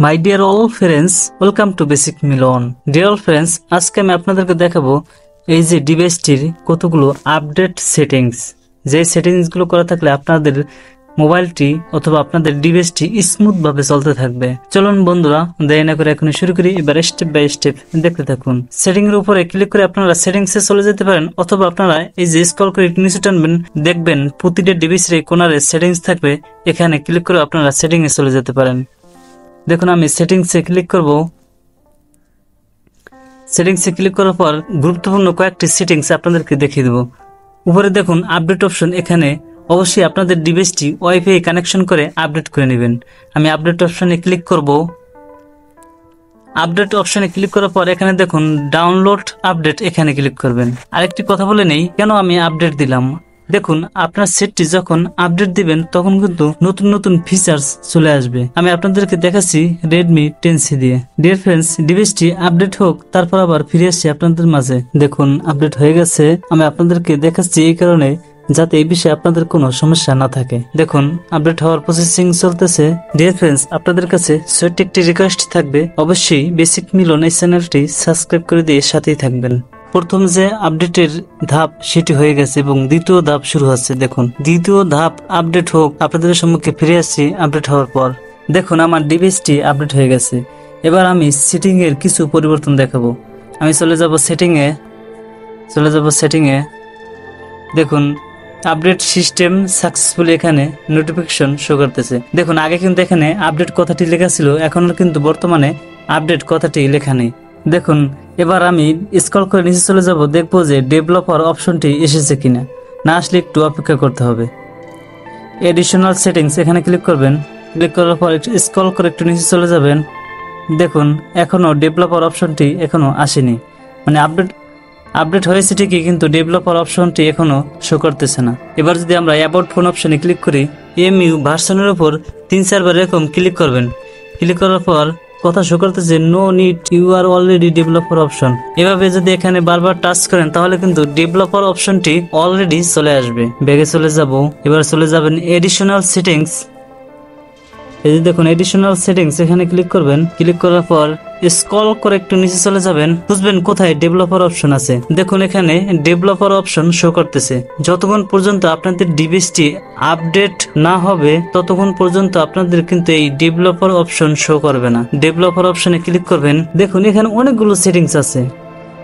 My dear all friends, welcome to basic Milan. Dear all friends, আজকে আমি আপনাদেরকে দেখাবো এই যে ডিভাইসটির কতগুলো আপডেট সেটিংস, যে সেটিংসগুলো করা থাকলে আপনাদের মোবাইলটি অথবা আপনাদের ডিভাইসটি স্মুথ ভাবে চলতে থাকবে। চলুন বন্ধুরা, দেরি না করে এখন শুরু করি। এবার স্টেপ বাই স্টেপ দেখতে থাকুন। সেটিং এর উপরে ক্লিক করে আপনারা সেটিংসে চলে যেতে পারেন, অথবা আপনারা এই যে স্ক্রল করে নিচে টানবেন, দেখবেন প্রতিটা ডিভাইসের কোণারে সেটিংস থাকবে। এখানে ক্লিক করে আপনারা সেটিং এ চলে যেতে পারেন। দেখুন, আমি সেটিংসে ক্লিক করব। সেটিংসে ক্লিক করার পর গুরুত্বপূর্ণ কয়েকটি সেটিংস আপনাদেরকে দেখিয়ে দেব। উপরে দেখুন আপডেট অপশন, এখানে অবশ্যই আপনাদের ডিভাইসটি ওয়াইফাই কানেকশন করে আপডেট করে নেবেন। আমি আপডেট অপশনে ক্লিক করব। আপডেট অপশনে ক্লিক করার পর এখানে দেখুন ডাউনলোড আপডেট, এখানে ক্লিক করবেন। আরেকটি কথা বলে নেই, কেন আমি আপডেট দিলাম। দেখুন, আপনার সেটটি যখন আপডেট দিবেন তখন কিন্তু নতুন নতুন ফিচার্স চলে আসবে। আমি আপনাদেরকে দেখাচ্ছি রেডমি 10C দিয়ে। ডিয়ার ফ্রেন্ডস, ডিভাইসটি আপডেট হোক, তারপর আবার ফিরে আসছি আপনাদের মাঝে। দেখুন আপডেট হয়ে গেছে। আমি আপনাদেরকে দেখাচ্ছি এই কারণে যাতে এই বিষয়ে আপনাদের কোনো সমস্যা না থাকে। দেখুন আপডেট হওয়ার প্রসেসিং চলতেছে। ডিয়ার ফ্রেন্ডস, আপনাদের কাছে ছোট্ট একটি রিকোয়েস্ট থাকবে, অবশ্যই বেসিক মিলন এই চ্যানেলটি সাবস্ক্রাইব করে দিয়ে সাথেই থাকবেন। প্রথম যে আপডেটের ধাপ সেটি হয়ে গেছে এবং দ্বিতীয় ধাপ শুরু হচ্ছে। দেখুন দ্বিতীয় ধাপ আপডেট হোক, আপনাদের সম্মুখে ফিরে আসছি আপডেট হওয়ার পর। দেখুন আমার ডিভাইসটি আপডেট হয়ে গেছে। এবার আমি সেটিং এর কিছু পরিবর্তন দেখাবো। আমি চলে যাব সেটিং এ। দেখুন আপডেট সিস্টেম সাকসেসফুলি, এখানে নোটিফিকেশন শো করতেছে। দেখুন আগে কিন্তু এখানে আপডেট কথাটি লেখা ছিল, এখন কিন্তু বর্তমানে আপডেট কথাটি লেখা নেই। দেখুন এবার আমি স্ক্রল করে নিচে চলে যাব, দেখবো যে ডেভেলপার অপশনটি এসেছে কিনা। না আসলে একটু অপেক্ষা করতে হবে। এডিশনাল সেটিংস, এখানে ক্লিক করবেন। ক্লিক করার পর একটু স্ক্রল করে একটু নিচে চলে যাবেন। দেখুন এখনো ডেভেলপার অপশনটি এখনো আসেনি, মানে আপডেট হয়েছে ঠিকই, কিন্তু ডেভেলপার অপশনটি এখনো শো করতেছে না। এবার যদি আমরা অ্যাবাউট ফোন অপশনে ক্লিক করি, এমইউ ভার্সনের উপর 3-4 বার এরকম ক্লিক করবেন। ক্লিক করার পর কথা শো করতেছে no need, you are already developer option. এভাবে যদি এখানে বারবার টাচ করেন তাহলে কিন্তু ডেভেলপার অপশনটি অলরেডি চলে আসবে। ব্যাগে চলে যাব। এবার চলে যাবেন এডিশনাল সেটিংস। এই যে দেখুন এডিশনাল সেটিংস, এখানে ক্লিক করবেন। ক্লিক করার পর স্ক্রল করে একটু নিচে চলে যাবেন, খুঁজবেন কোথায় ডেভেলপার অপশন আছে। দেখুন এখানে ডেভেলপার অপশন শো করতেছে। যতক্ষণ পর্যন্ত আপনাদের ডিভাইসটি আপডেট না হবে ততক্ষণ পর্যন্ত আপনাদের কিন্তু এই ডেভেলপার অপশন শো করবে না। ডেভেলপার অপশনে ক্লিক করবেন। দেখুন এখানে অনেকগুলো সেটিংস আছে,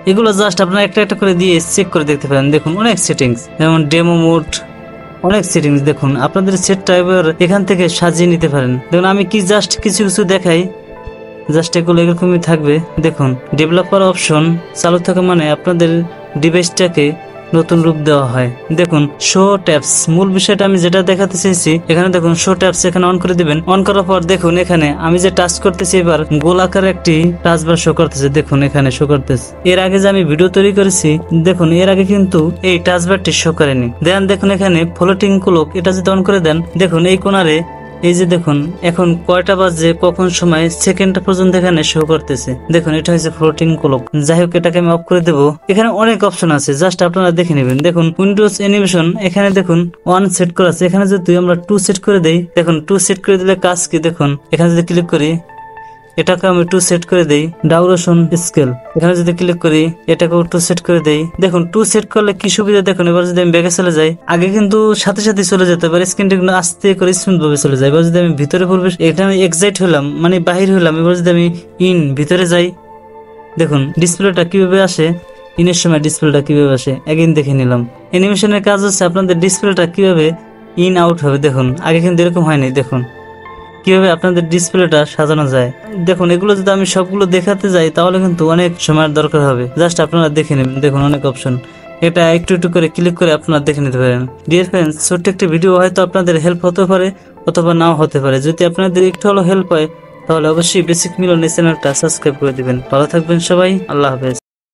এগুলো জাস্ট আপনারা একটা একটা করে দিয়ে চেক করে দেখতে পারেন। দেখুন অনেক সেটিংস, যেমন ডেমো মোড, অনেক সেটিংস। দেখুন আপনাদের সেটটা এবার এখান থেকে সাজিয়ে নিতে পারেন। দেখুন আমি কি জাস্ট কিছু দেখাই, জাস্ট এগুলো এরকমই থাকবে। দেখুন ডেভেলপার অপশন চালু থাকা মানে আপনাদের ডিভাইসটাকে নতুন রূপ দেওয়া হয়। দেখুন শো ট্যাবস, মূল বিষয়টা আমি যেটা দেখাতে চেয়েছি, এখানে দেখুন শো ট্যাবস, এখানে অন করে দিবেন। অন করার পর দেখুন এখানে আমি যে টাচ করতেছি, এবার গোলাকার একটি টাচ বার শো করতেছে। দেখুন এখানে শো করতেছে। এর আগে যে আমি ভিডিও তৈরি করেছি, দেখুন এর আগে কিন্তু এই টাচ বারটি শো করেনি। দেখুন এখানে ফ্লোটিং ক্লক, এটা যদি অন করে দেন, দেখুন এই কোণারে এই যে দেখুন এখন কয়টা বাজে, কখন সময়, সেকেন্ড পর্যন্ত এখানে শো করতেছে। দেখুন এটা হচ্ছে ফ্লোটিং ক্লক। যাই হোক, এটাকে আমি অফ করে দেবো। এখানে অনেক অপশন আছে, জাস্ট আপনারা দেখে নেবেন। দেখুন উইন্ডোজ অ্যানিমেশন, এখানে দেখুন 1 সেট করা আছে। এখানে যদি আমরা 2 সেট করে দেই, দেখুন 2 সেট করে দিলে কাজ কি। দেখুন এখানে যদি ক্লিক করি, এটাকে আমি 2 সেট করে দেই। ডাউরেশন স্কেল, এখানে যদি ক্লিক করি, এটাকেও 2 সেট করে দেই। দেখুন 2 সেট করলে কি সুবিধা দেখুন। এবার যদি আমি ব্যাগে চলে যাই, আগে কিন্তু সাথে সাথে চলে যেতে পারে, স্ক্রিনটা কিন্তু আস্তে করে স্মুথ ভাবে চলে যায়। এবার যদি আমি ভিতরে প্রবেশ, এটা আমি এক্সাইট হলাম, মানে বাহির হলাম। এবার যদি আমি ভিতরে যাই, দেখুন ডিসপ্লেটা কিভাবে আসে, ইনের সময় ডিসপ্লেটা কিভাবে আসে একদিন দেখে নিলাম। অ্যানিমেশনের কাজ হচ্ছে আপনাদের ডিসপ্লেটা কিভাবে ইন আউট হবে। দেখুন আগে কিন্তু এরকম হয়নি। দেখুন কিভাবে আপনাদের ডিসপ্লেটা সাজানো যায়। দেখুন এগুলো যদি আমি সবগুলো দেখাতে যাই তাহলে কিন্তু অনেক সময়ের দরকার হবে, জাস্ট আপনারা দেখে নেবেন। দেখুন অনেক অপশন, এটা একটু একটু করে ক্লিক করে আপনারা দেখে নিতে পারেন। ডিয়ার ফ্রেন্ডস, ছোট্ট একটি ভিডিও হয়তো আপনাদের হেল্প হতে পারে অথবা নাও হতে পারে। যদি আপনাদের একটু হলো হেল্প হয় তাহলে অবশ্যই বেসিক মিলন চ্যানেলটা সাবস্ক্রাইব করে দিবেন। ভালো থাকবেন সবাই, আল্লাহ হাফেজ।